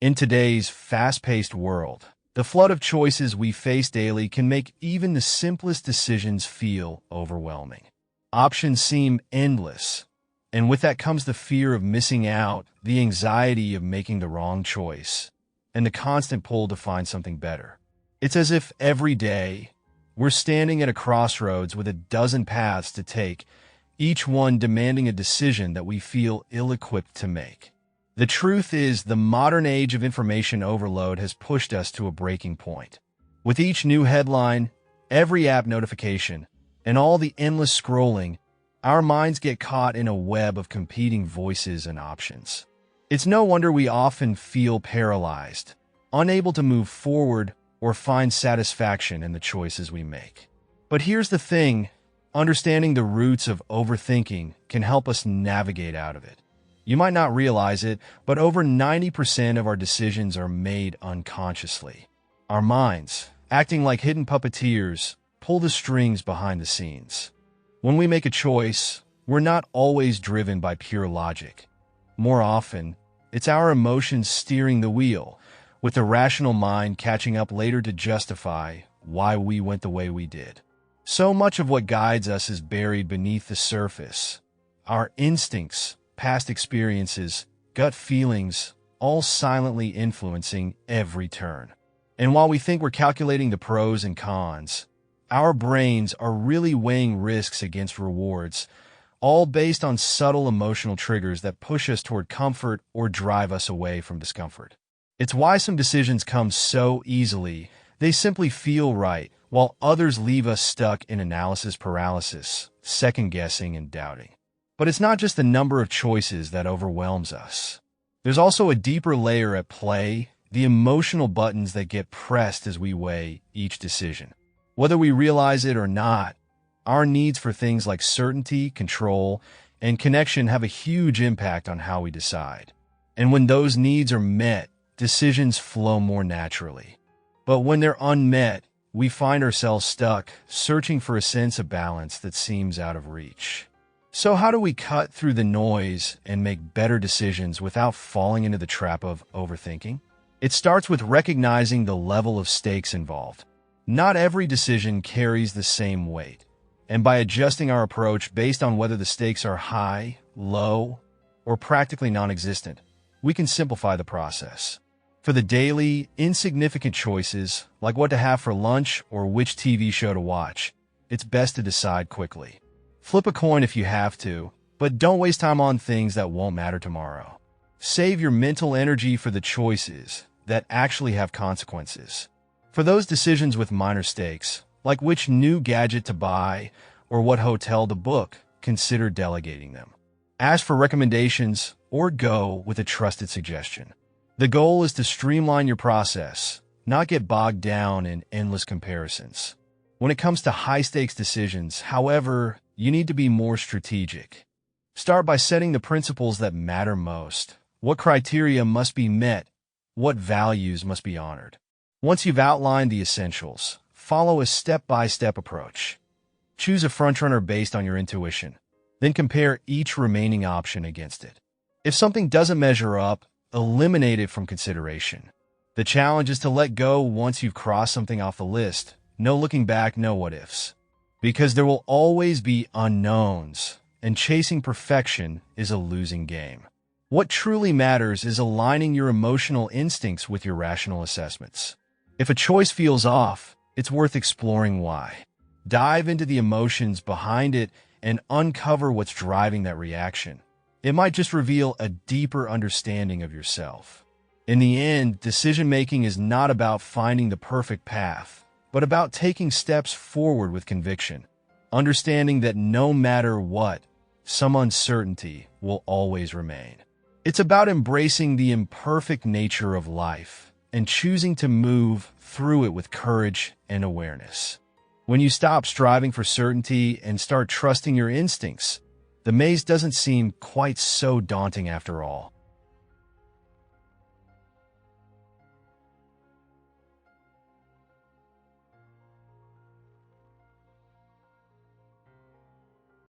In today's fast-paced world, the flood of choices we face daily can make even the simplest decisions feel overwhelming. Options seem endless, and with that comes the fear of missing out, the anxiety of making the wrong choice, and the constant pull to find something better. It's as if every day we're standing at a crossroads with a dozen paths to take, each one demanding a decision that we feel ill-equipped to make. The truth is, the modern age of information overload has pushed us to a breaking point. With each new headline, every app notification, and all the endless scrolling, our minds get caught in a web of competing voices and options. It's no wonder we often feel paralyzed, unable to move forward or find satisfaction in the choices we make. But here's the thing, understanding the roots of overthinking can help us navigate out of it. You might not realize it, but over 90% of our decisions are made unconsciously. Our minds, acting like hidden puppeteers, pull the strings behind the scenes. When we make a choice, we're not always driven by pure logic. More often, it's our emotions steering the wheel, with the rational mind catching up later to justify why we went the way we did. So much of what guides us is buried beneath the surface. Our instincts, past experiences, gut feelings, all silently influencing every turn. And while we think we're calculating the pros and cons, our brains are really weighing risks against rewards, all based on subtle emotional triggers that push us toward comfort or drive us away from discomfort. It's why some decisions come so easily, they simply feel right, while others leave us stuck in analysis paralysis, second-guessing and doubting. But it's not just the number of choices that overwhelms us. There's also a deeper layer at play, the emotional buttons that get pressed as we weigh each decision. Whether we realize it or not, our needs for things like certainty, control, and connection have a huge impact on how we decide. And when those needs are met, decisions flow more naturally. But when they're unmet, we find ourselves stuck, searching for a sense of balance that seems out of reach. So how do we cut through the noise and make better decisions without falling into the trap of overthinking? It starts with recognizing the level of stakes involved. Not every decision carries the same weight, and by adjusting our approach based on whether the stakes are high, low, or practically non-existent, we can simplify the process. For the daily, insignificant choices, like what to have for lunch or which TV show to watch, it's best to decide quickly. Flip a coin if you have to, but don't waste time on things that won't matter tomorrow. Save your mental energy for the choices that actually have consequences. For those decisions with minor stakes, like which new gadget to buy or what hotel to book, consider delegating them. Ask for recommendations or go with a trusted suggestion. The goal is to streamline your process, not get bogged down in endless comparisons. When it comes to high-stakes decisions, however, you need to be more strategic. Start by setting the principles that matter most. What criteria must be met? What values must be honored? Once you've outlined the essentials, follow a step-by-step approach. Choose a frontrunner based on your intuition, then compare each remaining option against it. If something doesn't measure up, eliminate it from consideration. The challenge is to let go once you've crossed something off the list. No looking back, no what-ifs. Because there will always be unknowns, and chasing perfection is a losing game. What truly matters is aligning your emotional instincts with your rational assessments. If a choice feels off, it's worth exploring why. Dive into the emotions behind it and uncover what's driving that reaction. It might just reveal a deeper understanding of yourself. In the end, decision-making is not about finding the perfect path, but about taking steps forward with conviction, understanding that no matter what, some uncertainty will always remain. It's about embracing the imperfect nature of life and choosing to move through it with courage and awareness. When you stop striving for certainty and start trusting your instincts, the maze doesn't seem quite so daunting after all.